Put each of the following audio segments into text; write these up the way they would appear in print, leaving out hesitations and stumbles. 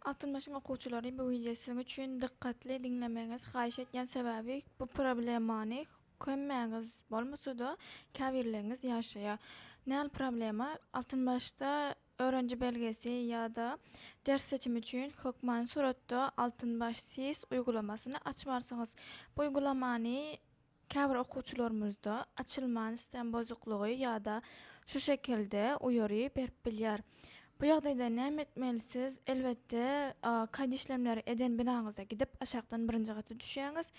Altın başın okuwçylary bu videosyny üçin dikkatli dinlemeňiz haýyş etýän sebäbi bu problemany kömmäňiz bolmasa-da käbirleriniz ýaşaýar. Näl problema? Altın başda öğrenci belgesi ýa-da ders seçimi üçin hökman suratda altın baş sis uygulamasyny açmarsyňyz. Bu uygulamany käbir okuwçylarymyzda açylman istem bozuklugy ýa-da şu şekilde uyary berip bilýär. Bu ýagdaýda näme etmelisiz? Elbetde kaýda işlemleri eden binaňyza gidip aşakdan birinji gaty düşýäňiz.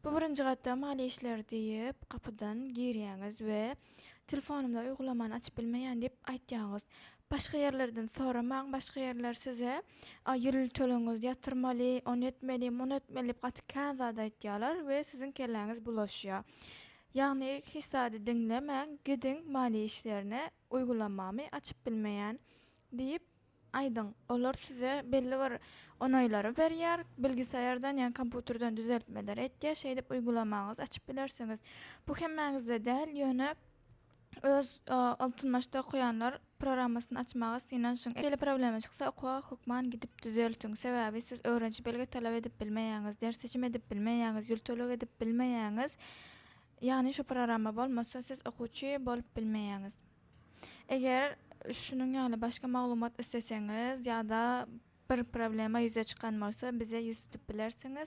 Bu birinji gatda mali işler diýip kapydan girýäňiz we telefonumda uygulamany açyp bilmeýän diýip aýtýaňyz. Başga ýerlerden soramaň, başga ýerler size ýyl töleňiz ýatyrmaly, onu etmeli, muny etmeli diýip gaty kän zat aýtýarlar we siziň kelläňiz bulaşýar. Ýagny hiç zady diňlemäň, gidin mali işlerine uygulamamy açyp bilmeýän diýip aýdyň. Olar size belli bir onaýlary berýär, bilgisayardan ýa-ni kompýuterden düzeltmeler etýär, şeýle uygulamaňyzy açyp bilersiňiz. Bu hemmäňizde däl, ýöne öz altınmaşda okuyanlar programmasyny açmagy sinanşyň. Ele problema çyksa okuwa hukman gidip düzeltiň. Sebäbi siz öğrenci belge talap edip bilmeýäňiz, ders seçim edip bilmeýäňiz, ýyl tölek edip bilmeýäňiz. Ýani şu programma bolmasa siz okuwçy bolup bilmeýäňiz. Eger şunun ýaly başga maglumat isteseňiz ýa-da bir problema ýüze çykan bolsa bize ýüz tutip bilersiňiz.